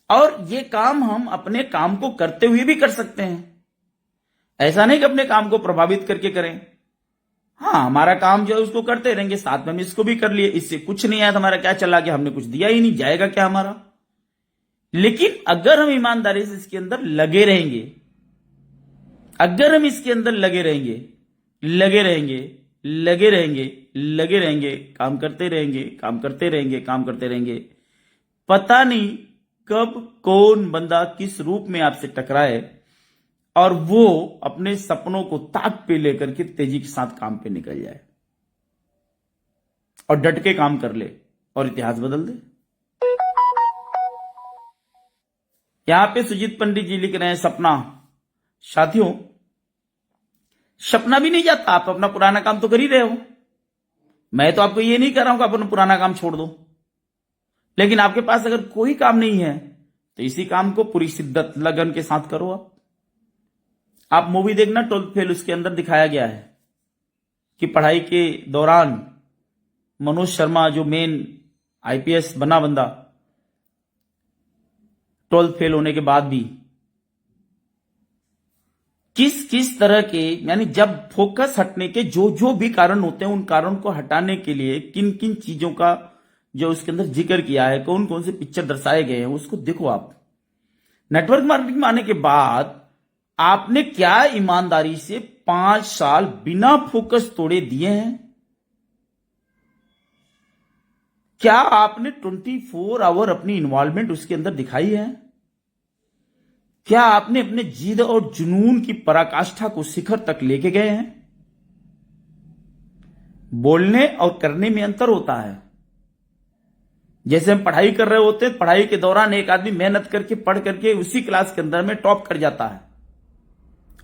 और ये काम हम अपने काम को करते हुए भी कर सकते हैं। ऐसा नहीं कि अपने काम को प्रभावित करके करें। हाँ, हमारा काम जो है उसको करते रहेंगे, साथ में हम इसको भी कर लिए, इससे कुछ नहीं आया तो हमारा क्या चला गया, हमने कुछ दिया ही नहीं, जाएगा क्या हमारा। लेकिन अगर हम ईमानदारी से इसके अंदर लगे रहेंगे, अगर हम इसके अंदर लगे रहेंगे, लगे रहेंगे, लगे रहेंगे, लगे रहेंगे, काम करते रहेंगे, काम करते रहेंगे, काम करते रहेंगे, पता नहीं कब कौन बंदा किस रूप में आपसे टकराए और वो अपने सपनों को ताक पे लेकर के तेजी के साथ काम पे निकल जाए और डट के काम कर ले और इतिहास बदल दे। यहां पे सुजीत पंडित जी लिख रहे हैं सपना। साथियों, सपना भी नहीं जाता, आप अपना पुराना काम तो कर ही रहे हो। मैं तो आपको ये नहीं कह रहा हूं कि आप अपना पुराना काम छोड़ दो, लेकिन आपके पास अगर कोई काम नहीं है तो इसी काम को पूरी शिद्दत लगन के साथ करो। आप मूवी देखना 12th फेल, उसके अंदर दिखाया गया है कि पढ़ाई के दौरान मनोज शर्मा जो मेन आईपीएस बना बंदा, 12th फेल होने के बाद भी किस किस तरह के, यानी जब फोकस हटने के जो जो भी कारण होते हैं उन कारणों को हटाने के लिए किन किन चीजों का जो उसके अंदर जिक्र किया है, कौन कौन से पिक्चर दर्शाए गए हैं, उसको देखो आप। नेटवर्क मार्केटिंग में आने के बाद आपने क्या ईमानदारी से 5 साल बिना फोकस तोड़े दिए हैं? क्या आपने 24 आवर अपनी इन्वॉल्वमेंट उसके अंदर दिखाई है? क्या आपने अपने जिद और जुनून की पराकाष्ठा को शिखर तक लेके गए हैं? बोलने और करने में अंतर होता है। जैसे हम पढ़ाई कर रहे होते हैं, पढ़ाई के दौरान एक आदमी मेहनत करके पढ़ करके उसी क्लास के अंदर में टॉप कर जाता है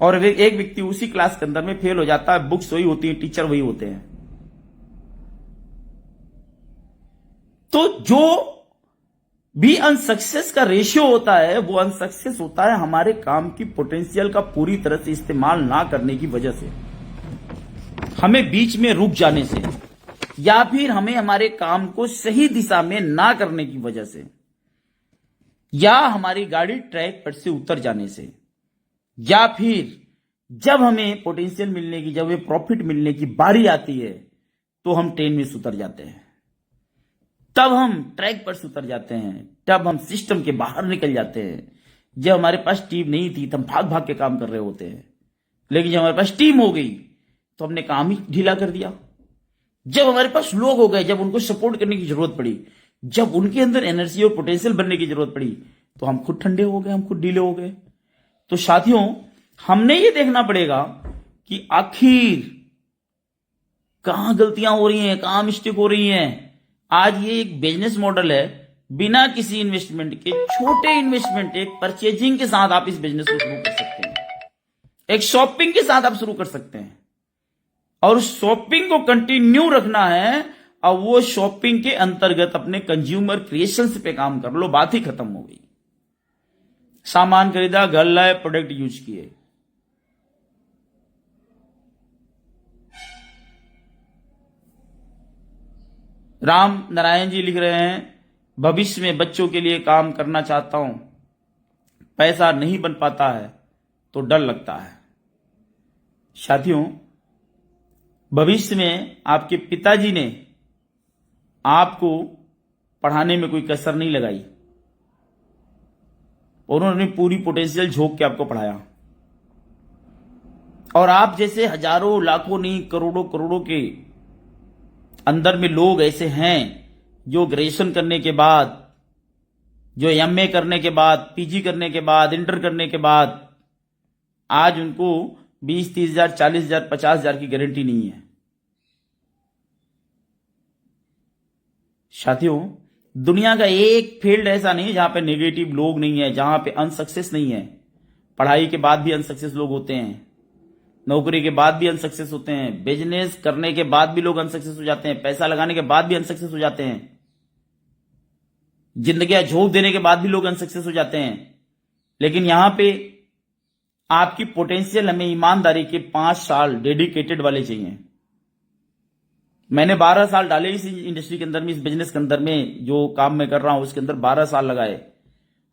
और एक व्यक्ति उसी क्लास के अंदर में फेल हो जाता है। बुक्स वही होती है, टीचर वही होते हैं। तो जो भी अनसक्सेस का रेशियो होता है वो अनसक्सेस होता है हमारे काम की पोटेंशियल का पूरी तरह से इस्तेमाल ना करने की वजह से, हमें बीच में रुक जाने से, या फिर हमें हमारे काम को सही दिशा में ना करने की वजह से, या हमारी गाड़ी ट्रैक पर से उतर जाने से, या फिर जब हमें पोटेंशियल मिलने की, जब हमें प्रॉफिट मिलने की बारी आती है तो हम ट्रेन में से उतर जाते हैं, तब हम ट्रैक पर से उतर जाते हैं, तब हम सिस्टम के बाहर निकल जाते हैं। जब हमारे पास टीम नहीं थी तो हम भाग भाग के काम कर रहे होते हैं, लेकिन जब हमारे पास टीम हो गई तो हमने काम ही ढीला कर दिया। जब हमारे पास लोग हो गए, जब उनको सपोर्ट करने की जरूरत पड़ी, जब उनके अंदर एनर्जी और पोटेंशियल बनने की जरूरत पड़ी तो हम खुद ठंडे हो गए, हम खुद ढीले हो गए। तो साथियों, हमने ये देखना पड़ेगा कि आखिर कहां गलतियां हो रही हैं, कहां मिस्टेक हो रही हैं। आज ये एक बिजनेस मॉडल है, बिना किसी इन्वेस्टमेंट के, छोटे इन्वेस्टमेंट, एक परचेजिंग के साथ आप इस बिजनेस को शुरू कर सकते हैं, एक शॉपिंग के साथ आप शुरू कर सकते हैं और शॉपिंग को कंटिन्यू रखना है। और वो शॉपिंग के अंतर्गत अपने कंज्यूमर क्रिएशंस पे काम कर लो, बात ही खत्म हो गई। सामान खरीदा, घर लाए, प्रोडक्ट यूज किए। राम नारायण जी लिख रहे हैं, भविष्य में बच्चों के लिए काम करना चाहता हूं, पैसा नहीं बन पाता है तो डर लगता है। साथियों, भविष्य में आपके पिताजी ने आपको पढ़ाने में कोई कसर नहीं लगाई, उन्होंने पूरी पोटेंशियल झोंक के आपको पढ़ाया और आप जैसे हजारों, लाखों नहीं, करोड़ों करोड़ों के अंदर में लोग ऐसे हैं जो ग्रेजुएशन करने के बाद, जो एमए करने के बाद, पीजी करने के बाद, इंटर करने के बाद आज उनको 20-30 हजार, 40 हजार, 50 हजार की गारंटी नहीं है। साथियों, दुनिया का एक फील्ड ऐसा नहीं है जहां पे नेगेटिव लोग नहीं है, जहां पे अनसक्सेस नहीं है। पढ़ाई के बाद भी अनसक्सेस लोग होते हैं, नौकरी के बाद भी अनसक्सेस होते हैं, बिजनेस करने के बाद भी लोग अनसक्सेस हो जाते हैं, पैसा लगाने के बाद भी अनसक्सेस हो जाते हैं, जिंदगी झोंक देने के बाद भी लोग अनसक्सेस हो जाते हैं। लेकिन यहां पे आपकी पोटेंशियल, हमें ईमानदारी के 5 साल डेडिकेटेड वाले चाहिए। मैंने 12 साल डाले इस इंडस्ट्री के अंदर में, इस बिजनेस के अंदर में, जो काम मैं कर रहा हूं उसके अंदर 12 साल लगाए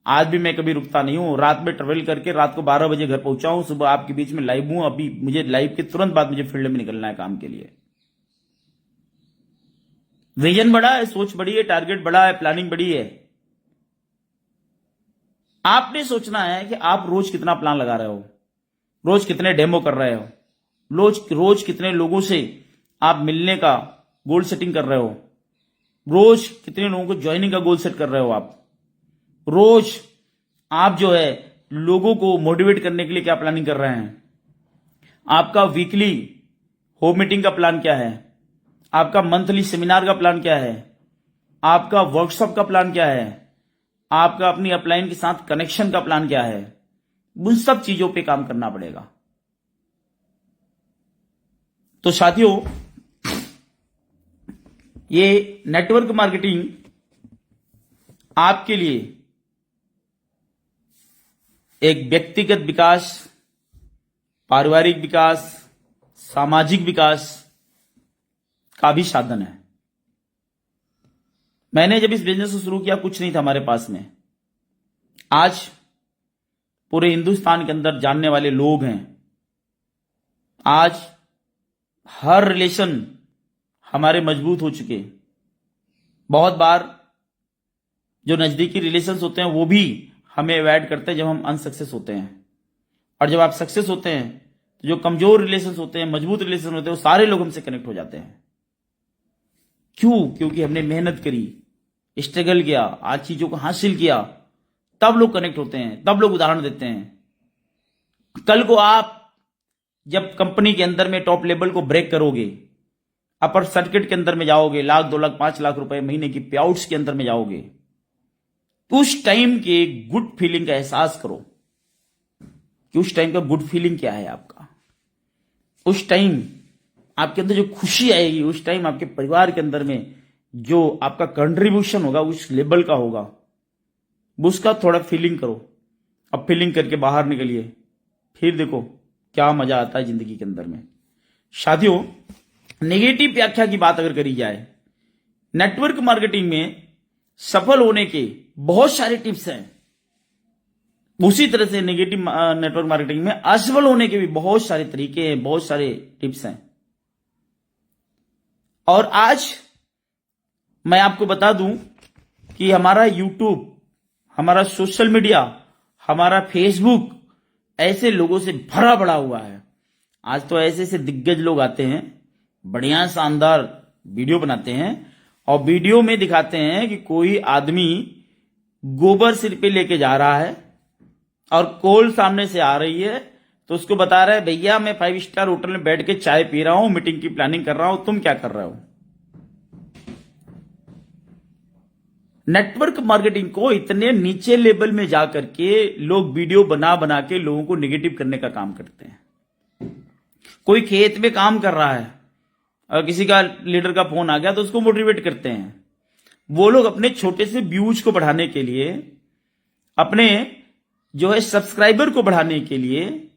आज भी मैं कभी रुकता नहीं हूं। रात में ट्रेवल करके रात को 12 बजे घर पहुंचा हूं, सुबह आपके बीच में लाइव हूं। अभी मुझे लाइव के तुरंत बाद मुझे फील्ड में निकलना है काम के लिए। विजन बड़ा है, सोच बड़ी है, टारगेट बड़ा है, प्लानिंग बड़ी है। आपने सोचना है कि आप रोज कितना प्लान लगा रहे हो, रोज कितने डेमो कर रहे हो, रोज कितने लोगों से आप मिलने का गोल सेटिंग कर रहे हो, रोज कितने लोगों को ज्वाइनिंग का गोल सेट कर रहे हो आप, रोज आप जो है लोगों को मोटिवेट करने के लिए क्या प्लानिंग कर रहे हैं, आपका वीकली होम मीटिंग का प्लान क्या है, आपका मंथली सेमिनार का प्लान क्या है, आपका वर्कशॉप का प्लान क्या है, आपका अपनी अपलाइन के साथ कनेक्शन का प्लान क्या है। उन सब चीजों पे काम करना पड़ेगा। तो साथियों, ये नेटवर्क मार्केटिंग आपके लिए एक व्यक्तिगत विकास, पारिवारिक विकास, सामाजिक विकास का भी साधन है। मैंने जब इस बिजनेस को शुरू किया कुछ नहीं था हमारे पास में। आज पूरे हिंदुस्तान के अंदर जानने वाले लोग हैं। आज हर रिलेशन हमारे मजबूत हो चुके। बहुत बार जो नजदीकी रिलेशंस होते हैं वो भी हमें अवॉइड करते हैं जब हम अनसक्सेस होते हैं, और जब आप सक्सेस होते हैं तो जो कमजोर रिलेशंस होते हैं, मजबूत रिलेशन होते हैं, वो सारे लोग हमसे कनेक्ट हो जाते हैं। क्यों? क्योंकि हमने मेहनत करी, स्ट्रगल किया, आज चीजों को हासिल किया, तब लोग कनेक्ट होते हैं, तब लोग उदाहरण देते हैं। कल को आप जब कंपनी के अंदर में टॉप लेवल को ब्रेक करोगे, अपर सर्किट के अंदर में जाओगे, 1 लाख 2 लाख 5 लाख रुपए महीने की पे आउट्स के अंदर में जाओगे, उस टाइम के गुड फीलिंग का एहसास करो कि उस टाइम का गुड फीलिंग क्या है आपका। उस टाइम आपके अंदर जो खुशी आएगी, उस टाइम आपके परिवार के अंदर में जो आपका कंट्रीब्यूशन होगा उस लेवल का होगा, उसका थोड़ा फीलिंग करो। अब फीलिंग करके बाहर निकलिए, फिर देखो क्या मजा आता है जिंदगी के अंदर में। साथियों, नेगेटिव व्याख्या की बात अगर करी जाए, नेटवर्क मार्केटिंग में सफल होने के बहुत सारे टिप्स हैं। उसी तरह से नेगेटिव नेटवर्क मार्केटिंग में असफल होने के भी बहुत सारे तरीके हैं, बहुत सारे टिप्स हैं। और आज मैं आपको बता दूं कि हमारा यूट्यूब, हमारा सोशल मीडिया, हमारा फेसबुक ऐसे लोगों से भरा पड़ा हुआ है। आज तो ऐसे ऐसे दिग्गज लोग आते हैं, बढ़िया शानदार वीडियो बनाते हैं और वीडियो में दिखाते हैं कि कोई आदमी गोबर सिर पे लेके जा रहा है और कोल सामने से आ रही है, तो उसको बता रहा है, भैया मैं 5 स्टार होटल में बैठ के चाय पी रहा हूं, मीटिंग की प्लानिंग कर रहा हूं, तुम क्या कर रहे हो। नेटवर्क मार्केटिंग को इतने नीचे लेवल में जाकर के लोग वीडियो बना बना के लोगों को नेगेटिव करने का काम करते हैं। कोई खेत में काम कर रहा है और किसी का लीडर का फोन आ गया तो उसको मोटिवेट करते हैं। वो लोग अपने छोटे से व्यूज को बढ़ाने के लिए, अपने जो है सब्सक्राइबर को बढ़ाने के लिए,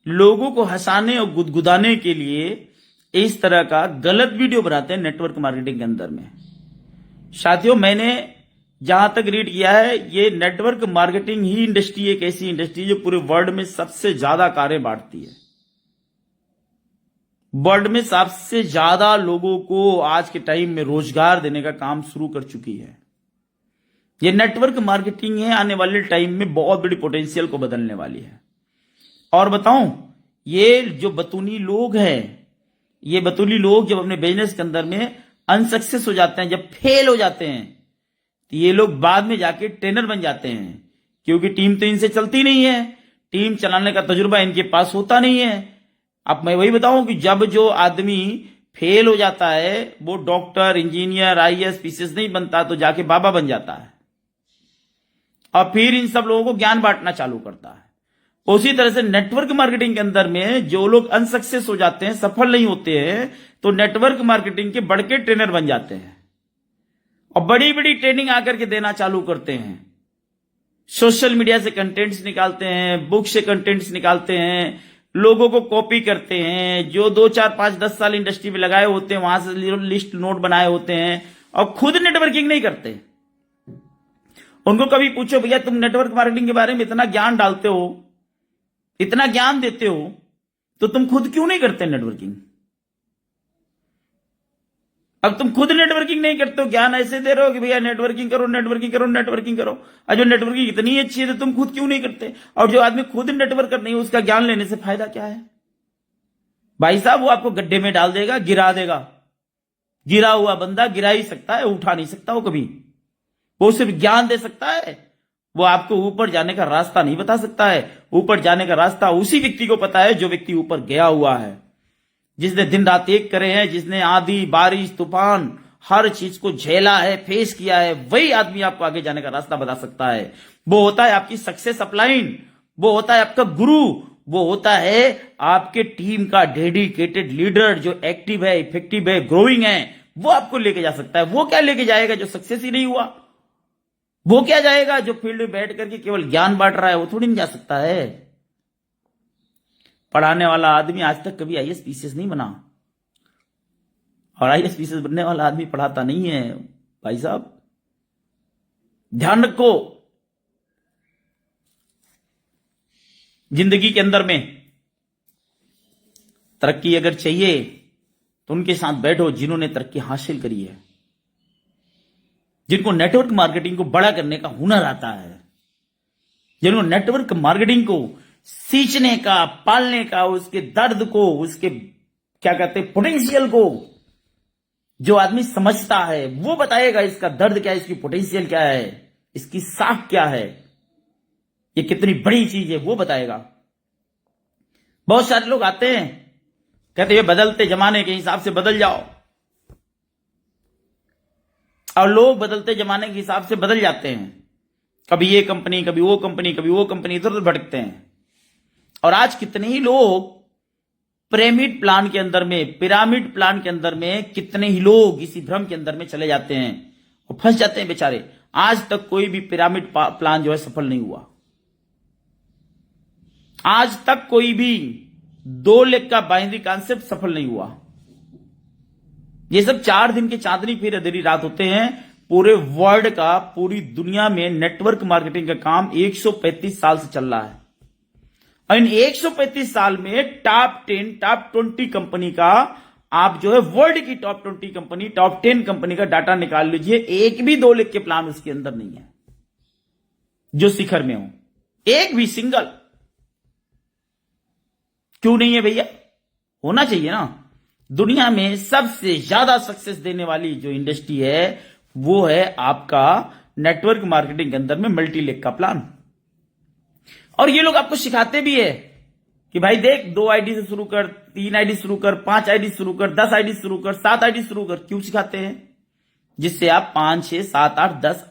लोगों को हंसाने और गुदगुदाने के लिए इस तरह का गलत वीडियो बनाते हैं नेटवर्क मार्केटिंग के अंदर में। साथियों, मैंने जहां तक रीड किया है, ये नेटवर्क मार्केटिंग ही इंडस्ट्री एक ऐसी इंडस्ट्री जो पूरे वर्ल्ड में सबसे ज्यादा कार्य बांटती है। वर्ल्ड में सबसे ज्यादा लोगों को आज के टाइम में रोजगार देने का काम शुरू कर चुकी है। ये नेटवर्क मार्केटिंग है, आने वाले टाइम में बहुत बड़ी पोटेंशियल को बदलने वाली है। और बताऊं, ये जो बतूनी लोग हैं, ये बतूनी लोग जब अपने बिजनेस के अंदर में अनसक्सेस हो जाते हैं, जब फेल हो जाते हैं, तो ये लोग बाद में जाके ट्रेनर बन जाते हैं, क्योंकि टीम तो इनसे चलती नहीं है, टीम चलाने का तजुर्बा इनके पास होता नहीं है। अब मैं वही बताऊं कि जब जो आदमी फेल हो जाता है वो डॉक्टर, इंजीनियर, आईएएस, पीसीएस नहीं बनता, तो जाके बाबा बन जाता है और फिर इन सब लोगों को ज्ञान बांटना चालू करता है। उसी तरह से नेटवर्क मार्केटिंग के अंदर में जो लोग अनसक्सेस हो जाते हैं, सफल नहीं होते हैं, तो नेटवर्क मार्केटिंग के बड़ के ट्रेनर बन जाते हैं और बड़ी बड़ी ट्रेनिंग आकर के देना चालू करते हैं। सोशल मीडिया से कंटेंट्स निकालते हैं, बुक से कंटेंट्स निकालते हैं, लोगों को कॉपी करते हैं, जो 2, 4, 5, 10 साल इंडस्ट्री में लगाए होते हैं वहां से लिस्ट नोट बनाए होते हैं और खुद नेटवर्किंग नहीं करते। उनको कभी पूछो भैया तुम नेटवर्क मार्केटिंग के बारे में इतना ज्ञान डालते हो, इतना ज्ञान देते हो, तो तुम खुद क्यों नहीं करते नेटवर्किंग? अब तुम खुद नेटवर्किंग नहीं करते हो, ज्ञान ऐसे दे रहे हो कि भैया नेटवर्किंग करो, नेटवर्किंग करो, नेटवर्किंग करो। और जो नेटवर्किंग इतनी अच्छी है तो तुम खुद क्यों नहीं करते? और जो आदमी खुद नेटवर्कर नहीं है उसका ज्ञान लेने से फायदा क्या है? भाई साहब वो आपको गड्ढे में डाल देगा, गिरा देगा। गिरा हुआ बंदा गिरा ही सकता है, उठा नहीं सकता वो कभी। वो सिर्फ ज्ञान दे सकता है, वो आपको ऊपर जाने का रास्ता नहीं बता सकता है। ऊपर जाने का रास्ता उसी व्यक्ति को पता है जो व्यक्ति ऊपर गया हुआ है, जिसने दिन रात एक करे हैं, जिसने आंधी बारिश तूफान हर चीज को झेला है, फेस किया है। वही आदमी आपको आगे जाने का रास्ता बता सकता है। वो होता है आपकी सक्सेस अपलाइन, वो होता है आपका गुरु, वो होता है आपके टीम का डेडिकेटेड लीडर जो एक्टिव है, इफेक्टिव है, ग्रोइंग है। वो आपको लेके जा सकता है। वो क्या लेके जाएगा जो सक्सेस ही नहीं हुआ? वो क्या जाएगा जो फील्ड में बैठ करके केवल ज्ञान बांट रहा है? वो थोड़ी नहीं जा सकता है। पढ़ाने वाला आदमी आज तक कभी आईएएस पीसीएस नहीं बना, और आईएएस पीसीएस बनने वाला आदमी पढ़ाता नहीं है। भाई साहब ध्यान रखो, जिंदगी के अंदर में तरक्की अगर चाहिए तो उनके साथ बैठो जिन्होंने तरक्की हासिल करी है, जिनको नेटवर्क मार्केटिंग को बड़ा करने का हुनर आता है, जिनको नेटवर्क मार्केटिंग को सींचने का, पालने का, उसके दर्द को, उसके क्या कहते हैं पोटेंशियल को जो आदमी समझता है वो बताएगा इसका दर्द क्या है, इसकी पोटेंशियल क्या है, इसकी साख क्या है, ये कितनी बड़ी चीज है, वो बताएगा। बहुत सारे लोग आते हैं कहते हैं बदलते जमाने के हिसाब से बदल जाओ, और लोग बदलते जमाने के हिसाब से बदल जाते हैं। कभी ये कंपनी, कभी वो कंपनी, कभी वो कंपनी, इधर उधर भटकते हैं। और आज कितने ही लोग पिरामिड प्लान के अंदर में कितने ही लोग इसी भ्रम के अंदर में चले जाते हैं और फंस जाते हैं बेचारे। आज तक कोई भी पिरामिड प्लान जो है सफल नहीं हुआ। आज तक कोई भी 2 लेग का बाइनरी कॉन्सेप्ट सफल नहीं हुआ। ये सब 4 दिन के चांदनी फिर अंधेरी रात होते हैं। पूरे वर्ल्ड का, पूरी दुनिया में नेटवर्क मार्केटिंग का काम 135 साल से चल रहा है। और इन 135 साल में टॉप 10, टॉप 20 कंपनी का, आप जो है वर्ल्ड की टॉप 20 कंपनी, टॉप 10 कंपनी का डाटा निकाल लीजिए, एक भी 2 लेग के प्लान उसके अंदर नहीं है जो शिखर में हो, एक भी सिंगल। क्यों नहीं है भैया? होना चाहिए ना। दुनिया में सबसे ज्यादा सक्सेस देने वाली जो इंडस्ट्री है वो है आपका नेटवर्क मार्केटिंग के अंदर में मल्टी लेग का प्लान। और ये लोग आपको सिखाते भी है कि भाई देख 2 आईडी से शुरू कर, 3 आईडी शुरू कर, 5 आईडी शुरू कर, 10 आईडी शुरू कर, 7 आईडी शुरू कर। क्यों सिखाते हैं? जिससे आप 5, 6, 7, 8, 10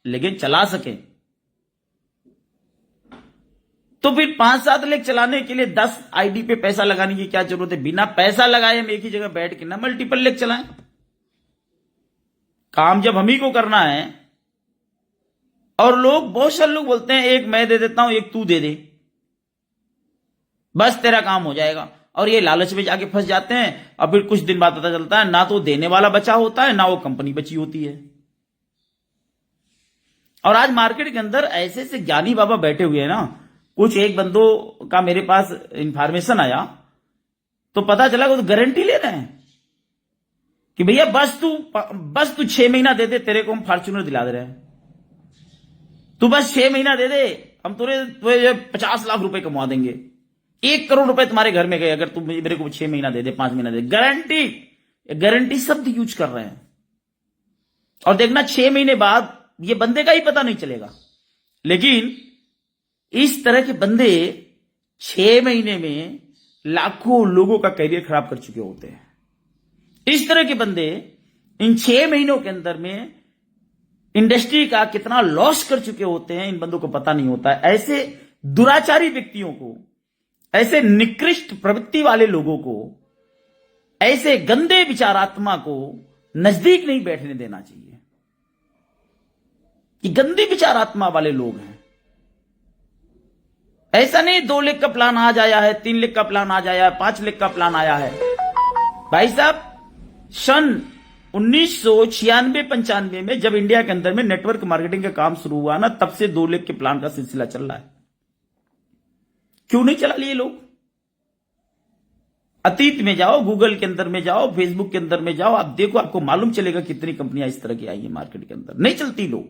लेग चला सकें। तो फिर 5-7 लेग चलाने के लिए 10 आईडी पे पैसा लगाने की क्या जरूरत है? बिना पैसा लगाए हम एक ही जगह बैठ के ना मल्टीपल लेग चलाएं। काम जब हम ही को करना है। और लोग, बहुत सारे लोग बोलते हैं एक मैं दे देता हूं, एक तू दे दे, बस तेरा काम हो जाएगा। और ये लालच में जाके फंस जाते हैं। और फिर कुछ दिन बाद पता चलता है ना तो देने वाला बचा होता है, ना वो कंपनी बची होती है। और आज मार्केट के अंदर ऐसे ऐसे ज्ञानी बाबा बैठे हुए हैं ना। कुछ एक बंदों का मेरे पास इंफॉर्मेशन आया तो पता चला वो तो गारंटी ले रहे हैं कि भैया बस तू 6 महीना दे दे, तेरे को हम फॉर्च्यूनर दिला दे रहे हैं। तू बस 6 महीना दे दे, हम तुझे 50 लाख रुपए कमा देंगे, 1 करोड़ रुपए तुम्हारे घर में गए अगर तुम मेरे को 6 महीना दे दे, 5 महीना दे दे। गारंटी शब्द यूज कर रहे हैं। और देखना 6 महीने बाद ये बंदे का ही पता नहीं चलेगा। लेकिन इस तरह के बंदे 6 महीने में लाखों लोगों का करियर खराब कर चुके होते हैं। इस तरह के बंदे इन 6 महीनों के अंदर में इंडस्ट्री का कितना लॉस कर चुके होते हैं, इन बंदों को पता नहीं होता है। ऐसे दुराचारी व्यक्तियों को, ऐसे निकृष्ट प्रवृत्ति वाले लोगों को, ऐसे गंदे विचारात्मा को नजदीक नहीं बैठने देना चाहिए। कि गंदी विचारात्मा वाले लोग हैं। ऐसा नहीं 2 लेग का प्लान आज आया है, 3 लेग का प्लान आज आया है, 5 लेग का प्लान आया है। भाई साहब सन 1996-95 में जब इंडिया के अंदर में नेटवर्क मार्केटिंग का काम शुरू हुआ ना, तब से 2 लाख के प्लान का सिलसिला चल रहा है। क्यों नहीं चला लिए लोग? अतीत में जाओ, गूगल के अंदर में जाओ, फेसबुक के अंदर में जाओ, आप देखो, आपको मालूम चलेगा कितनी कंपनियां इस तरह की आई है मार्केट के अंदर। नहीं चलती लोग।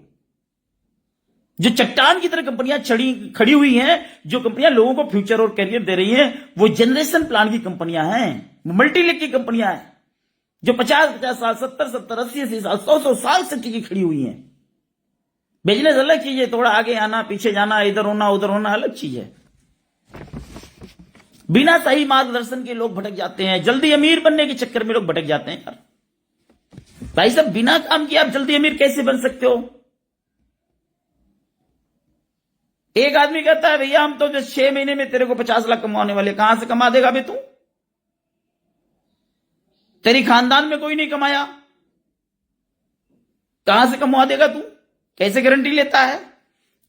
जो चट्टान की तरह कंपनियां खड़ी हुई हैं, जो कंपनियां लोगों को फ्यूचर और करियर दे रही हैं, वो जनरेशन प्लान की कंपनियां हैं, मल्टीलेक की कंपनियां हैं, जो 50-50 साल, 70-70, 80-80 साल, 100-100 साल से टिकी खड़ी हुई हैं। बिजनेस अलग चीज है, थोड़ा आगे आना, पीछे जाना, इधर होना, उधर होना अलग चीज है। बिना सही मार्गदर्शन के लोग भटक जाते हैं, जल्दी अमीर बनने के चक्कर में लोग भटक जाते हैं। यार भाई साहब, बिना काम किए आप जल्दी अमीर कैसे बन सकते हो? एक आदमी कहता है भैया हम तो 6 महीने में तेरे को 50 लाख कमाने वाले। कहां से कमा देगा बे तू? तेरी खानदान में कोई नहीं कमाया, कहां से कमा देगा तू? कैसे गारंटी लेता है?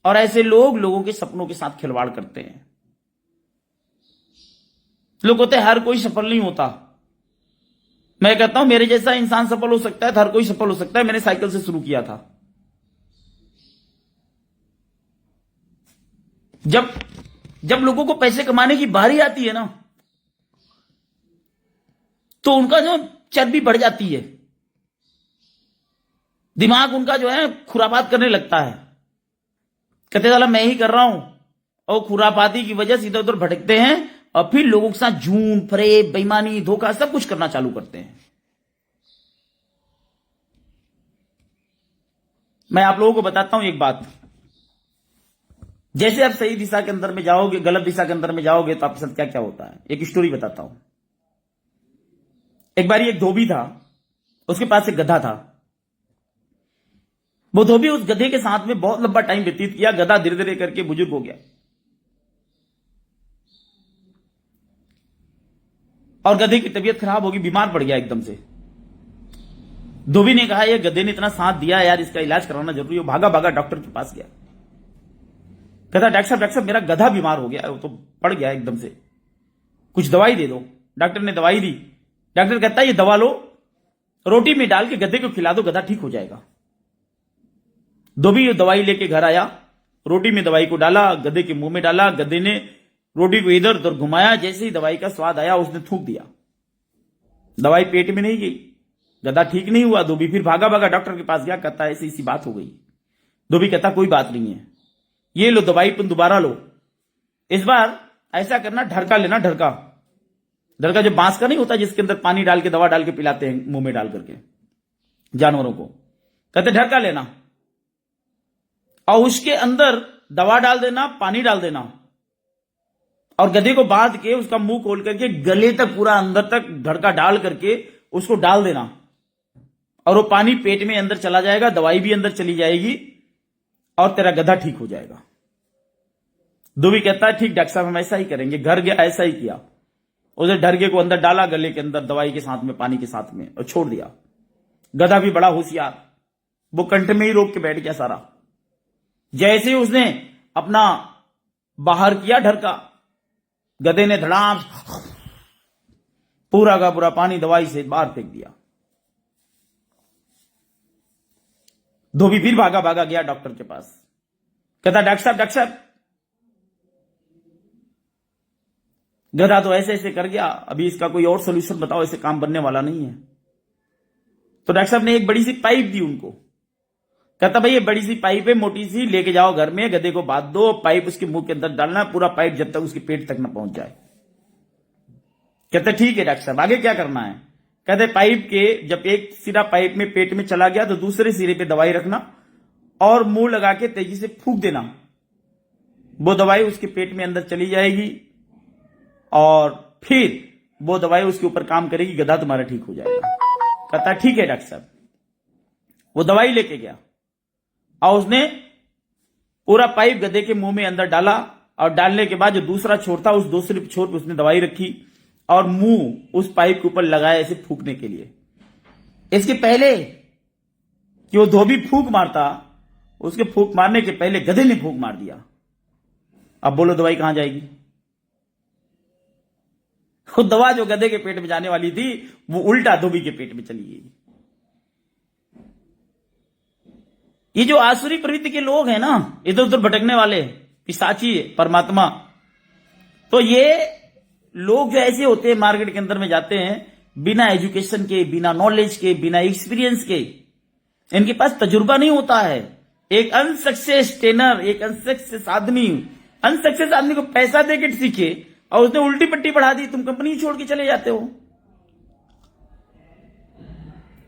और ऐसे लोग लोगों के सपनों के साथ खिलवाड़ करते हैं। लोग कहते हैं हर कोई सफल नहीं होता। मैं कहता हूं मेरे जैसा इंसान सफल हो सकता है तो हर कोई सफल हो सकता है। मैंने साइकिल से शुरू किया था। जब लोगों को पैसे कमाने की बारी आती है ना, तो उनका जो चर्बी बढ़ जाती है, दिमाग उनका जो है खुरापात करने लगता है। कहते साला मैं ही कर रहा हूं, और खुरापाती की वजह से इधर उधर भटकते हैं और फिर लोगों के साथ झूठ, फरेब, बेईमानी, धोखा सब कुछ करना चालू करते हैं। मैं आप लोगों को बताता हूं एक बात। जैसे आप सही दिशा के अंदर में जाओगे, गलत दिशा के अंदर में जाओगे तो आपके साथ क्या क्या होता है। एक स्टोरी बताता हूं। एक बार एक धोबी था, उसके पास एक गधा था। वो धोबी उस गधे के साथ में बहुत लंबा टाइम व्यतीत किया। गधा धीरे धीरे करके बुजुर्ग हो गया और गधे की तबीयत खराब होगी, बीमार पड़ गया एकदम से। धोबी ने कहा ये गधे ने इतना साथ दिया यार, इसका इलाज कराना जरूरी है। भागा भागा डॉक्टर के पास गया। कहता डॉक्टर साहब मेरा गधा बीमार हो गया, वो तो पड़ गया एकदम से, कुछ दवाई दे दो। डॉक्टर ने दवाई दी। डॉक्टर कहता है ये दवा लो, रोटी में डाल के गधे को खिला दो, गधा ठीक हो जाएगा। धोबी दवाई लेके घर आया, रोटी में दवाई को डाला, गधे के मुंह में डाला। गधे ने रोटी को इधर उधर घुमाया। जैसे ही दवाई का स्वाद आया उसने थूक दिया। दवाई पेट में नहीं गई, गधा ठीक नहीं हुआ। धोबी फिर भागा भागा डॉक्टर के पास गया। कहता ऐसी इसी बात हो गई। धोबी कहता कोई बात नहीं है, ये लो दवाई तुम दोबारा लो। इस बार ऐसा करना, ढरका लेना। ढरका जो बांस का नहीं होता जिसके अंदर पानी डाल के दवा डाल के पिलाते हैं मुंह में डाल करके जानवरों को, कहते ढरका लेना और उसके अंदर दवा डाल देना, पानी डाल देना और गधे को बांध के उसका मुंह खोल करके गले तक पूरा अंदर तक ढड़का डाल करके उसको डाल देना और वो पानी पेट में अंदर चला जाएगा, दवाई भी अंदर चली जाएगी और तेरा गधा ठीक हो जाएगा। धोबी कहता है ठीक डॉक्टर साहब हम ऐसा ही करेंगे। घर गया, ऐसा ही किया। उसे ढरके को अंदर डाला, गले के अंदर दवाई के साथ में, पानी के साथ में, और छोड़ दिया। गधा भी बड़ा होशियार, वो कंठ में ही रोक के बैठ गया सारा। जैसे ही उसने अपना बाहर किया ढरका, गधे ने धड़ाम पूरा का पूरा पानी दवाई से बाहर फेंक दिया। धोबी फिर भागा भागा गया डॉक्टर के पास। कहता डॉक्टर साहब गधा तो ऐसे ऐसे कर गया, अभी इसका कोई और सोल्यूशन बताओ, ऐसे काम बनने वाला नहीं है। तो डॉक्टर साहब ने एक बड़ी सी पाइप दी उनको। कहता भाई ये बड़ी सी पाइप है, मोटी सी, लेके जाओ घर में, गधे को बांध दो, पाइप उसके मुंह के अंदर डालना, पूरा पाइप जब तक उसके पेट तक ना पहुंच जाए। कहते ठीक है डॉक्टर साहब, आगे क्या करना है? कहते पाइप के जब एक सिरा पाइप में पेट में चला गया तो दूसरे सिरे पे दवाई रखना और मुंह लगा के तेजी से फूंक देना। वो दवाई उसके पेट में अंदर चली जाएगी और फिर वो दवाई उसके ऊपर काम करेगी, गधा तुम्हारा ठीक हो जाएगा। कहता ठीक है डॉक्टर साहब। वो दवाई लेके गया और उसने पूरा पाइप गधे के मुंह में अंदर डाला और डालने के बाद जो दूसरा छोर था उस दूसरे छोर पे उसने दवाई रखी और मुंह उस पाइप के ऊपर लगाया ऐसे फूंकने के लिए। इसके पहले कि वो धोबी फूंक मारता, उसके फूंक मारने के पहले गधे ने फूंक मार दिया। अब बोलो दवाई कहां जाएगी? वो दवा जो गधे के पेट में जाने वाली थी वो उल्टा धोबी के पेट में चली गई। ये जो आसुरी प्रवृत्ति के लोग हैं ना, इधर उधर भटकने वाले पिशाची परमात्मा, तो ये लोग जो ऐसे होते हैं मार्केट के अंदर में जाते हैं बिना एजुकेशन के, बिना नॉलेज के, बिना एक्सपीरियंस के, इनके पास तजुर्बा नहीं होता है। एक अनसक्सेस ट्रेनर, एक अनसक्सेस आदमी को पैसा देके सीखे और उसने उल्टी पट्टी पढ़ा दी, तुम कंपनी छोड़ के चले जाते हो।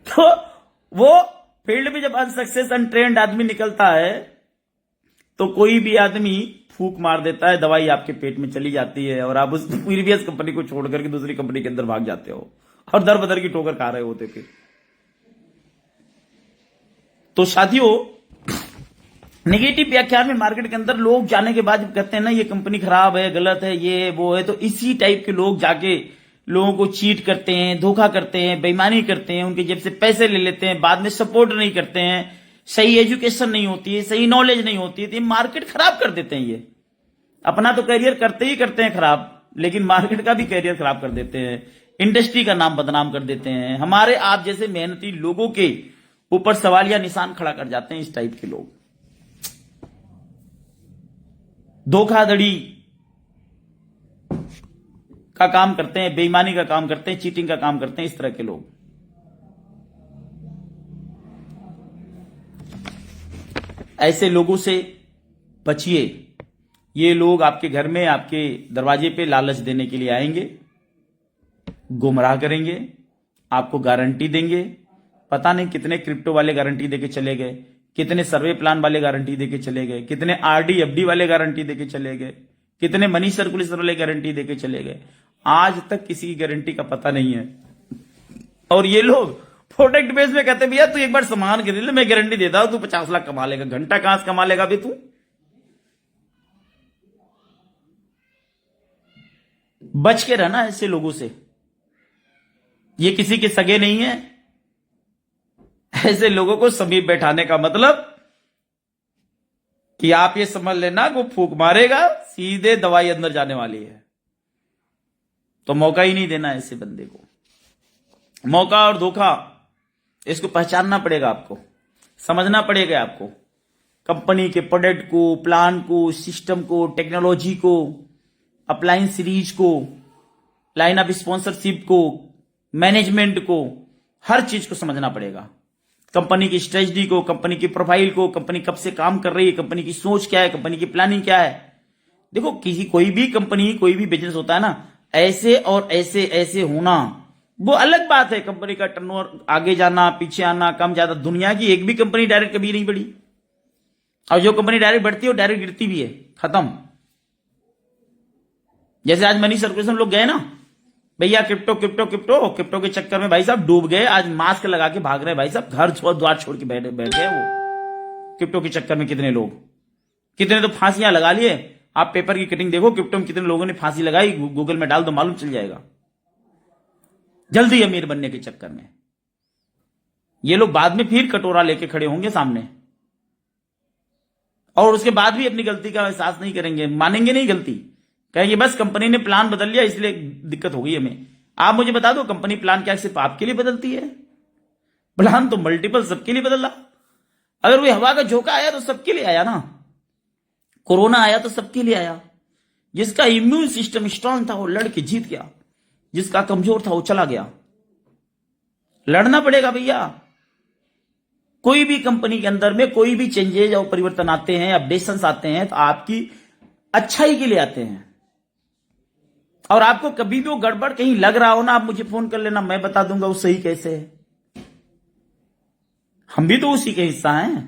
तो वो फील्ड में जब अनसक्सेस अनट्रेंड आदमी निकलता है तो कोई भी आदमी फूक मार देता है, दवाई आपके पेट में चली जाती है और आप उस प्रीवियस कंपनी को छोड़ करके दूसरी कंपनी के अंदर भाग जाते हो और दर बदर की ठोकर खा रहे होते थे। तो साथियों, नेगेटिव व्याख्यान में मार्केट के अंदर लोग जाने के बाद कहते हैं ना ये कंपनी खराब है, गलत है, ये वो है, तो इसी टाइप के लोग जाके लोगों को चीट करते हैं, धोखा करते हैं, बेईमानी करते हैं, उनके जेब से पैसे ले लेते हैं, बाद में सपोर्ट नहीं करते हैं, सही एजुकेशन नहीं होती है, सही नॉलेज नहीं होती है, तो ये मार्केट खराब कर देते हैं। ये अपना तो करियर करते ही करते हैं खराब, लेकिन मार्केट का भी करियर खराब कर देते हैं, इंडस्ट्री का नाम बदनाम कर देते हैं, हमारे आप जैसे मेहनती लोगों के ऊपर सवालिया निशान खड़ा कर जाते हैं। इस टाइप के लोग धोखाधड़ी का काम करते हैं, बेईमानी का काम करते हैं, चीटिंग का काम करते हैं, इस तरह के लोग। ऐसे लोगों से बचिए। ये लोग आपके घर में, आपके दरवाजे पे लालच देने के लिए आएंगे, गुमराह करेंगे, आपको गारंटी देंगे। पता नहीं कितने क्रिप्टो वाले गारंटी देके चले गए, कितने सर्वे प्लान वाले गारंटी देके चले गए, कितने आरडी एफडी वाले गारंटी देके चले गए, कितने मनी सर्कुलेशन वाले गारंटी देके चले गए। आज तक किसी की गारंटी का पता नहीं है। और ये लोग प्रोडक्ट बेस में कहते भैया तू एक बार सामान खरीद ले, मैं गारंटी देता हूं तू 50 लाख कमा लेगा। घंटा कहां से कमा लेगा भी तू? बच के रहना ऐसे लोगों से, ये किसी के सगे नहीं है। ऐसे लोगों को समीप बैठाने का मतलब कि आप ये समझ लेना वो फूक मारेगा, सीधे दवाई अंदर जाने वाली है। तो मौका ही नहीं देना ऐसे बंदे को। मौका और धोखा, इसको पहचानना पड़ेगा, आपको समझना पड़ेगा। आपको कंपनी के प्रोडक्ट को, प्लान को, सिस्टम को, टेक्नोलॉजी को, अपलाइन सीरीज को, लाइन ऑफ स्पॉन्सरशिप को, मैनेजमेंट को, हर चीज को समझना पड़ेगा। कंपनी की स्ट्रेटजी को, कंपनी की प्रोफाइल को, कंपनी कब से काम कर रही है, कंपनी की सोच क्या है, कंपनी की प्लानिंग क्या है। देखो कोई भी कंपनी, कोई भी बिजनेस होता है ना, ऐसे और ऐसे ऐसे होना वो अलग बात है। कंपनी का टर्नओवर आगे जाना, पीछे आना, कम ज्यादा, दुनिया की एक भी कंपनी डायरेक्ट कभी नहीं बढ़ी, और जो कंपनी डायरेक्ट बढ़ती है वो डायरेक्ट गिरती भी है, खत्म। जैसे आज मनी सर्कुलेशन लोग गए ना भैया, क्रिप्टो क्रिप्टो क्रिप्टो क्रिप्टो के चक्कर में भाई साहब डूब गए। आज मास्क लगा के भाग रहे हैं भाई साहब, घर छोड़ द्वार छोड़ के बैठ गए वो क्रिप्टो के चक्कर में। कितने लोग, कितने तो फांसियां लगा लिए। आप पेपर की कटिंग देखो, क्रिप्टो में कितने लोगों ने फांसी लगाई, गूगल में डाल दो मालूम चल जाएगा। जल्दी अमीर बनने के चक्कर में ये लोग बाद में फिर कटोरा लेके खड़े होंगे सामने, और उसके बाद भी अपनी गलती का एहसास नहीं करेंगे, मानेंगे नहीं गलती, कहेंगे बस कंपनी ने प्लान बदल लिया इसलिए दिक्कत हो गई हमें। आप मुझे बता दो, कंपनी प्लान क्या सिर्फ आपके लिए बदलती है? प्लान तो मल्टीपल सबके लिए बदला। अगर वो हवा का झोंका आया तो सबके लिए आया ना, कोरोना आया तो सबके लिए आया। जिसका इम्यून सिस्टम स्ट्रांग था वो लड़ के जीत गया, जिसका कमजोर था वो चला गया। लड़ना पड़ेगा भैया। कोई भी कंपनी के अंदर में कोई भी चेंजेज और परिवर्तन आते हैं, अपडेशंस आते हैं, तो आपकी अच्छाई के लिए आते हैं। और आपको कभी भी वो गड़बड़ कहीं लग रहा हो ना, आप मुझे फोन कर लेना, मैं बता दूंगा वो सही कैसे है। हम भी तो उसी के हिस्सा हैं।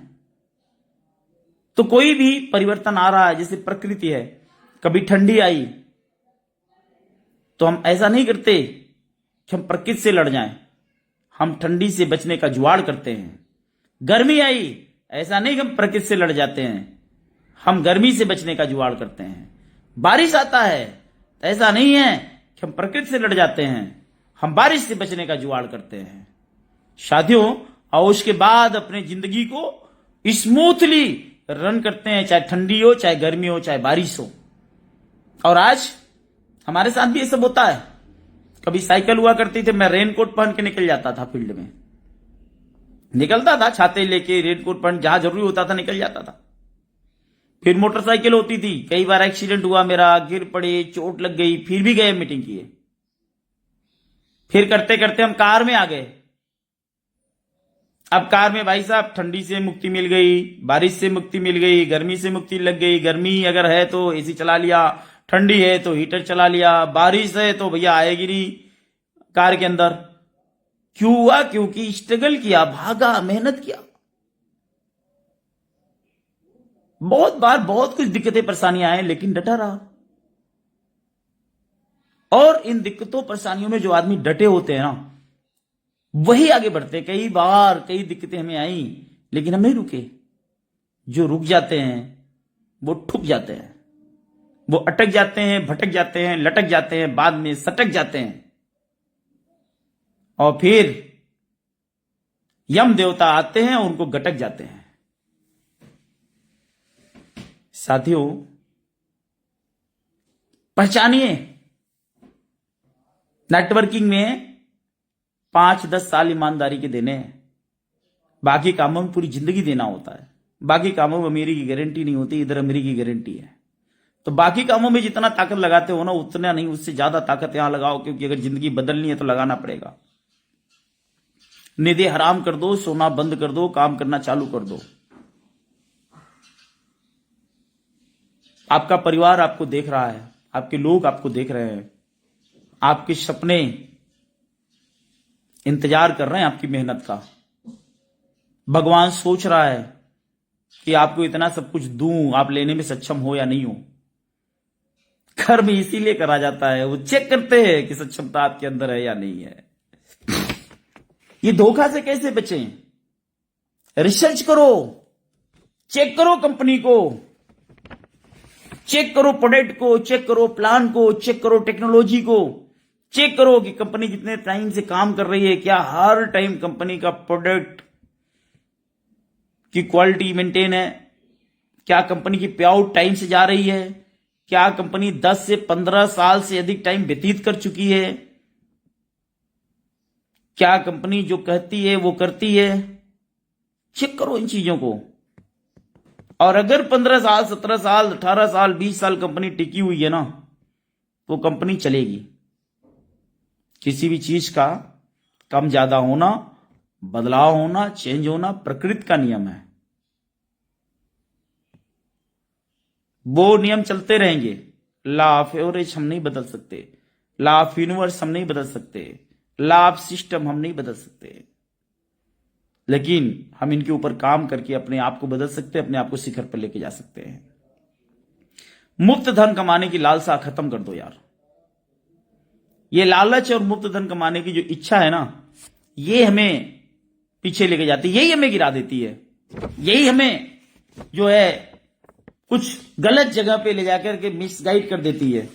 तो कोई भी परिवर्तन आ रहा है, जैसे प्रकृति है, कभी ठंडी आई तो हम ऐसा नहीं करते कि हम प्रकृति से लड़ जाएं, हम ठंडी से बचने का जुगाड़ करते हैं। गर्मी आई, ऐसा नहीं कि हम प्रकृति से लड़ जाते हैं, हम गर्मी से बचने का जुगाड़ करते हैं। बारिश आता है, ऐसा नहीं है कि हम प्रकृति से लड़ जाते हैं, हम बारिश से बचने का जुगाड़ करते हैं। साथियों, और उसके बाद अपने जिंदगी को स्मूथली रन करते हैं, चाहे ठंडी हो, चाहे गर्मी हो, चाहे बारिश हो। और आज हमारे साथ भी ये सब होता है। कभी साइकिल हुआ करती थी, मैं रेनकोट पहन के निकल जाता था फील्ड में, निकलता था छाते लेके, रेनकोट पहन, जहां जरूरी होता था निकल जाता था। फिर मोटरसाइकिल होती थी, कई बार एक्सीडेंट हुआ मेरा, गिर पड़े, चोट लग गई, फिर भी गए मीटिंग किए। फिर करते करते हम कार में आ गए। अब कार में भाई साहब ठंडी से मुक्ति मिल गई, बारिश से मुक्ति मिल गई, गर्मी से मुक्ति लग गई। गर्मी अगर है तो एसी चला लिया, ठंडी है तो हीटर चला लिया, बारिश है तो भैया आएगी नहीं कार के अंदर। क्यों हुआ? क्योंकि स्ट्रगल किया, भागा, मेहनत किया। बहुत बार बहुत कुछ दिक्कतें परेशानियां आए, लेकिन डटा रहा। और इन दिक्कतों परेशानियों में जो आदमी डटे होते हैं ना, वही आगे बढ़ते हैं। कई बार कई दिक्कतें हमें आई, लेकिन हम नहीं रुके। जो रुक जाते हैं वो ठुक जाते हैं, वो अटक जाते हैं, भटक जाते हैं, लटक जाते हैं, बाद में सटक जाते हैं। और फिर यम देवता आते हैं और उनको गटक जाते हैं। साथियों, पहचानिए, नेटवर्किंग में 5-10 साल ईमानदारी के देने हैं, बाकी कामों में पूरी जिंदगी देना होता है। बाकी कामों में अमीरी की गारंटी नहीं होती, इधर अमीरी की गारंटी है। तो बाकी कामों में जितना ताकत लगाते हो ना, उतना नहीं, उससे ज्यादा ताकत यहां लगाओ, क्योंकि अगर जिंदगी बदलनी है तो लगाना पड़ेगा। निधि हराम कर दो, सोना बंद कर दो, काम करना चालू कर दो। आपका परिवार आपको देख रहा है, आपके लोग आपको देख रहे हैं, आपके सपने इंतजार कर रहे हैं आपकी मेहनत का। भगवान सोच रहा है कि आपको इतना सब कुछ दूं, आप लेने में सक्षम हो या नहीं हो। कर्म इसीलिए करा जाता है, वो चेक करते हैं कि सक्षमता आपके अंदर है या नहीं है। ये धोखा से कैसे बचें? रिसर्च करो, चेक करो कंपनी को, चेक करो प्रोडक्ट को, चेक करो प्लान को, चेक करो टेक्नोलॉजी को, चेक करो कि कंपनी कितने टाइम से काम कर रही है, क्या हर टाइम कंपनी का प्रोडक्ट की क्वालिटी मेंटेन है, क्या कंपनी की पे आउट टाइम से जा रही है, क्या कंपनी 10 से 15 साल से अधिक टाइम व्यतीत कर चुकी है, क्या कंपनी जो कहती है वो करती है। चेक करो इन चीजों को। और अगर 15 साल, 17 साल, 18 साल, 20 साल कंपनी टिकी हुई है ना, तो कंपनी चलेगी। किसी भी चीज का कम ज्यादा होना, बदलाव होना, चेंज होना प्रकृति का नियम है। वो नियम चलते रहेंगे। लॉ ऑफ एवरेज हम नहीं बदल सकते, लॉ ऑफ यूनिवर्स हम नहीं बदल सकते, लॉ ऑफ सिस्टम हम नहीं बदल सकते, लेकिन हम इनके ऊपर काम करके अपने आप को बदल सकते हैं, अपने आप को शिखर पर लेके जा सकते हैं। मुफ्त धन कमाने की लालसा खत्म कर दो यार। ये लालच और मुफ्त धन कमाने की जो इच्छा है ना, ये हमें पीछे लेके जाती है, यही हमें गिरा देती है, यही हमें जो है कुछ गलत जगह पे ले जाकर के मिसगाइड कर देती है।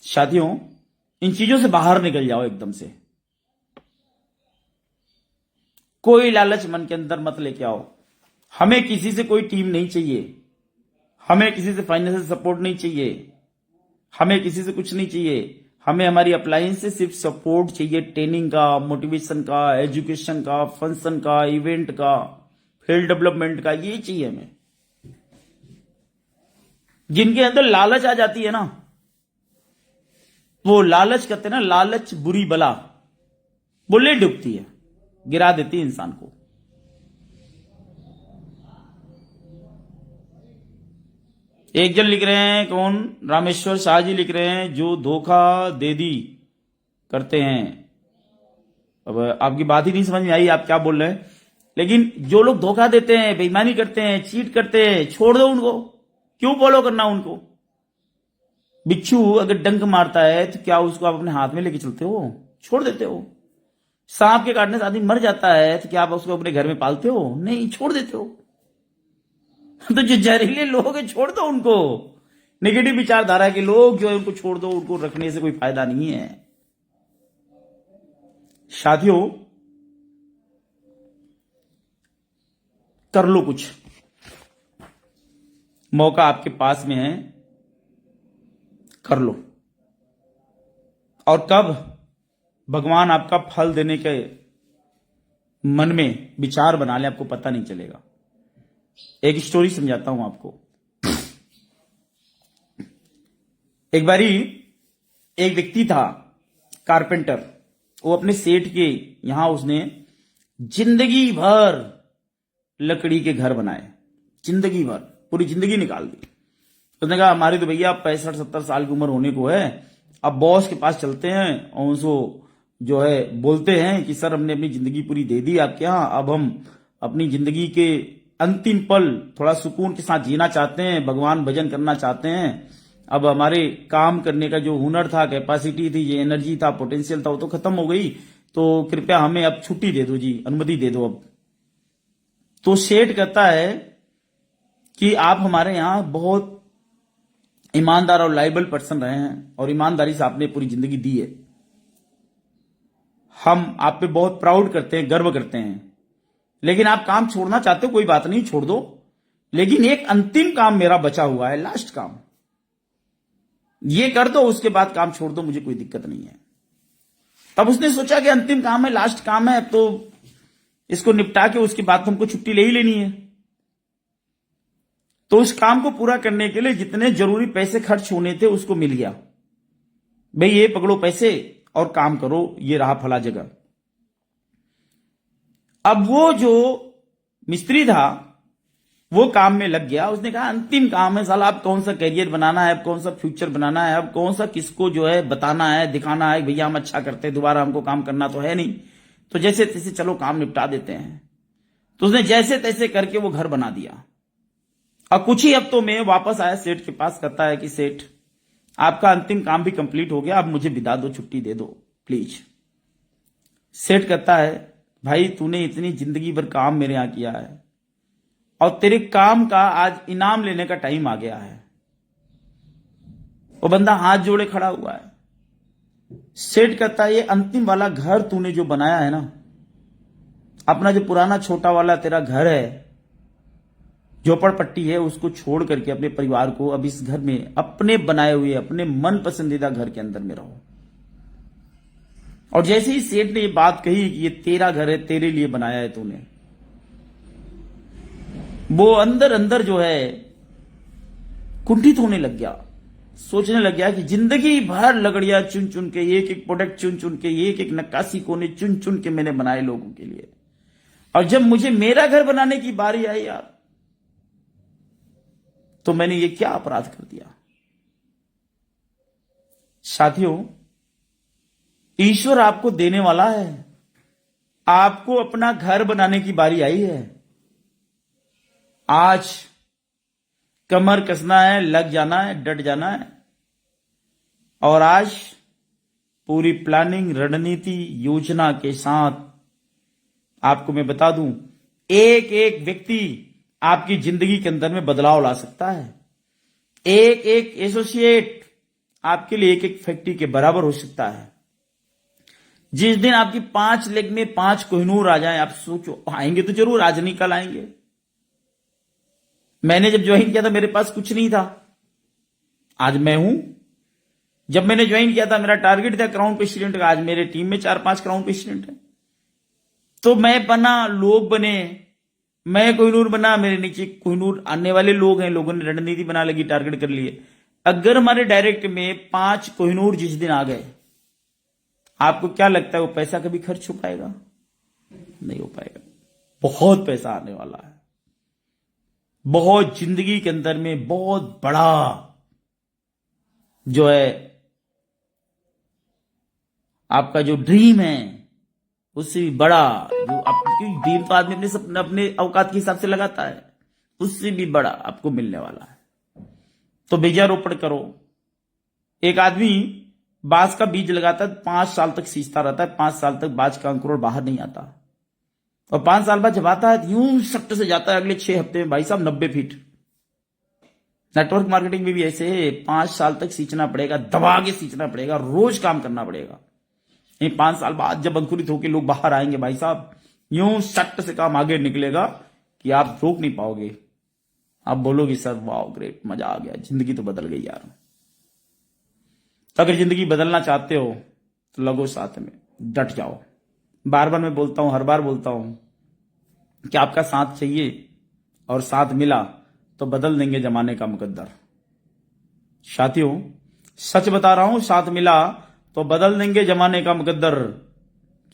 साथियों, इन चीजों से बाहर निकल जाओ एकदम से। कोई लालच मन के अंदर मत लेके आओ। हमें किसी से कोई टीम नहीं चाहिए, हमें किसी से फाइनेंशियल सपोर्ट नहीं चाहिए, हमें किसी से कुछ नहीं चाहिए। हमें हमारी अप्लायंस से सिर्फ सपोर्ट चाहिए, ट्रेनिंग का, मोटिवेशन का, एजुकेशन का, फंक्शन का, इवेंट का, फील्ड डेवलपमेंट का, ये चाहिए हमें। जिनके अंदर लालच आ जाती है ना, वो लालच कहते हैं ना, लालच बुरी बला, वो ले डूबती है, गिरा देती है इंसान को। एक जन लिख रहे हैं, कौन, रामेश्वर शाह जी लिख रहे हैं, जो धोखा दे दी करते हैं। अब आपकी बात ही नहीं समझ में आई, आप क्या बोल रहे हैं। लेकिन जो लोग धोखा देते हैं, बेईमानी करते हैं, चीट करते हैं, छोड़ दो उनको। क्यों फॉलो करना उनको? बिच्छू अगर डंक मारता है तो क्या उसको आप अपने हाथ में लेके चलते हो? छोड़ देते हो। सांप के काटने से आदमी मर जाता है तो क्या आप उसको अपने घर में पालते हो? नहीं, छोड़ देते हो। तो जो जहरीले लोग हैं, छोड़ दो उनको। नेगेटिव विचारधारा के लोग जो है उनको छोड़ दो, उनको रखने से कोई फायदा नहीं है। साथियों, कर लो कुछ, मौका आपके पास में है, कर लो। और कब भगवान आपका फल देने के मन में विचार बना ले, आपको पता नहीं चलेगा। एक स्टोरी समझाता हूं आपको। एक बारी एक व्यक्ति था कारपेंटर, वो अपने सेठ के यहां उसने जिंदगी भर लकड़ी के घर बनाए, जिंदगी भर, पूरी जिंदगी निकाल दी। उसने कहा हमारी तो भैया 65-70 साल की उम्र होने को है, अब बॉस के पास चलते हैं और उसको जो है बोलते हैं कि सर हमने अपनी जिंदगी पूरी दे दी आपके यहाँ, अब हम अपनी जिंदगी के अंतिम पल थोड़ा सुकून के साथ जीना चाहते हैं, भगवान भजन करना चाहते हैं। अब हमारे काम करने का जो हुनर था, कैपेसिटी थी, ये एनर्जी था, पोटेंशियल था, वो तो खत्म हो गई, तो कृपया हमें अब छुट्टी दे दो जी, अनुमति दे दो अब। तो सेठ कहता है कि आप हमारे यहां बहुत ईमानदार और लाइबल पर्सन रहे हैं और ईमानदारी से आपने पूरी जिंदगी दी है, हम आप पे बहुत प्राउड करते हैं, गर्व करते हैं, लेकिन आप काम छोड़ना चाहते हो, कोई बात नहीं, छोड़ दो, लेकिन एक अंतिम काम मेरा बचा हुआ है, लास्ट काम, ये कर दो, उसके बाद काम छोड़ दो, मुझे कोई दिक्कत नहीं है। तब उसने सोचा कि अंतिम काम है, लास्ट काम है, तो इसको निपटा के उसके बाद हमको छुट्टी ले ही लेनी है। तो उस काम को पूरा करने के लिए जितने जरूरी पैसे खर्च होने थे उसको मिल गया, भाई ये पकड़ो पैसे और काम करो, ये रहा फला जगह। अब वो जो मिस्त्री था वो काम में लग गया, उसने कहा अंतिम काम है साला, अब कौन सा करियर बनाना है, अब कौन सा फ्यूचर बनाना है, अब कौन सा किसको जो है बताना है, दिखाना है भैया हम अच्छा करते हैं, दोबारा हमको काम करना तो है नहीं, तो जैसे तैसे चलो काम निपटा देते हैं। तो उसने जैसे तैसे करके वो घर बना दिया और कुछ ही हफ्तों में वापस आया सेठ के पास, कहता है कि सेठ आपका अंतिम काम भी कंप्लीट हो गया, अब मुझे विदा दो, छुट्टी दे दो प्लीज। सेठ कहता है भाई तूने इतनी जिंदगी भर काम मेरे यहां किया है और तेरे काम का आज इनाम लेने का टाइम आ गया है। वो बंदा हाथ जोड़े खड़ा हुआ है। सेठ कहता है ये अंतिम वाला घर तूने जो बनाया है ना, अपना जो पुराना छोटा वाला तेरा घर है, झोपड़पट्टी है, उसको छोड़ करके अपने परिवार को अब इस घर में अपने बनाए हुए अपने मन पसंदीदा घर के अंदर में रहो। और जैसे ही सेठ ने ये बात कही कि ये तेरा घर है, तेरे लिए बनाया है तूने, वो अंदर अंदर जो है कुंठित होने लग गया, सोचने लग गया कि जिंदगी भर लकड़ियां चुन चुन के, एक एक प्रोडक्ट चुन चुन के, एक एक नक्काशी कोने चुन चुन के मैंने बनाए लोगों के लिए, और जब मुझे मेरा घर बनाने की बारी आई यार, तो मैंने ये क्या अपराध कर दिया। साथियों, ईश्वर आपको देने वाला है, आपको अपना घर बनाने की बारी आई है। आज कमर कसना है, लग जाना है, डट जाना है, और आज पूरी प्लानिंग, रणनीति, योजना के साथ आपको मैं बता दूं, एक एक व्यक्ति आपकी जिंदगी के अंदर में बदलाव ला सकता है। एक एक एसोसिएट आपके लिए एक एक फैक्ट्री के बराबर हो सकता है। जिस दिन आपकी 5 लेग में 5 कोहिनूर आ जाए, आप सोचो, आएंगे तो जरूर, आज नहीं कल आएंगे। मैंने जब ज्वाइन किया था मेरे पास कुछ नहीं था, आज मैं हूं। जब मैंने ज्वाइन किया था मेरा टारगेट था क्राउन प्रेसिडेंट का, आज मेरे टीम में 4-5 क्राउन प्रेसिडेंट है। तो मैं बना, लोग बने, मैं कोहिनूर बना, मेरे नीचे कोहिनूर आने वाले लोग हैं, लोगों ने रणनीति बना लगी, टारगेट कर लिए। अगर हमारे डायरेक्ट में 5 कोहिनूर जिस दिन आ गए, आपको क्या लगता है वो पैसा कभी खर्च हो पाएगा? नहीं हो पाएगा। बहुत पैसा आने वाला है, बहुत जिंदगी के अंदर में बहुत बड़ा जो है आपका जो ड्रीम है, उससे भी बड़ा, जो आपकी ड्रीम तो आदमी अपने सपने अपने औकात के हिसाब से लगाता है, उससे भी बड़ा आपको मिलने वाला है। तो बीजारोपण करो। एक आदमी बांस का बीज लगाता है, 5 साल तक सींचता रहता है, 5 साल तक बांस का अंकुर बाहर नहीं आता, और 5 साल बाद जब आता है यूं सट्ट से जाता है, अगले 6 हफ्ते में भाई साहब 90 फीट। नेटवर्क मार्केटिंग में भी ऐसे है, 5 साल तक सींचना पड़ेगा, दबा के सींचना पड़ेगा, रोज काम करना पड़ेगा। 5 साल बाद जब अंकुरित होकर लोग बाहर आएंगे भाई साहब, यूं सट्ट से काम आगे निकलेगा कि आप रोक नहीं पाओगे। आप बोलोगे सर वाह ग्रेट, मजा आ गया, जिंदगी तो बदल गई यार। तो अगर जिंदगी बदलना चाहते हो तो लगो साथ में, डट जाओ, बार बार मैं बोलता हूं, हर बार बोलता हूं कि आपका साथ चाहिए और साथ मिला तो बदल देंगे जमाने का मुकद्दर। साथियों, सच बता रहा हूं, साथ मिला तो बदल देंगे जमाने का मुकद्दर।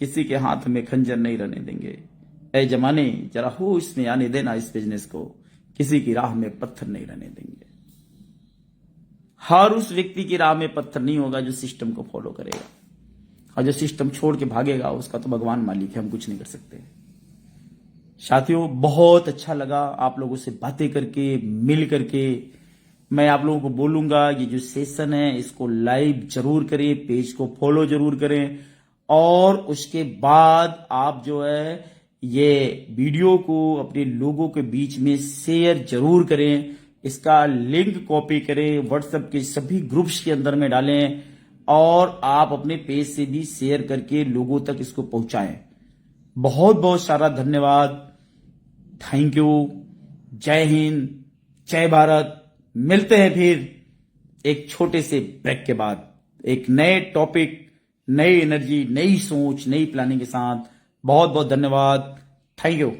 किसी के हाथ में खंजर नहीं रहने देंगे। ऐ जमाने, जरा होश में आने देना इस बिजनेस को। किसी की राह में पत्थर नहीं रहने देंगे। हर उस व्यक्ति की राह में पत्थर नहीं होगा जो सिस्टम को फॉलो करेगा, और जो सिस्टम छोड़ के भागेगा उसका तो भगवान मालिक है, हम कुछ नहीं कर सकते। साथियों, बहुत अच्छा लगा आप लोगों से बातें करके, मिल करके। मैं आप लोगों को बोलूंगा ये जो सेशन है इसको लाइव जरूर करें, पेज को फॉलो जरूर करें, और उसके बाद आप जो है ये वीडियो को अपने लोगों के बीच में शेयर जरूर करें। इसका लिंक कॉपी करें, व्हाट्सएप के सभी ग्रुप्स के अंदर में डालें, और आप अपने पेज से भी शेयर करके लोगों तक इसको पहुंचाएं। बहुत बहुत सारा धन्यवाद। Thank you. जय हिंद, जय भारत। मिलते हैं फिर एक छोटे से ब्रेक के बाद एक नए टॉपिक, नई एनर्जी, नई सोच, नई प्लानिंग के साथ। बहुत बहुत धन्यवाद। Thank you.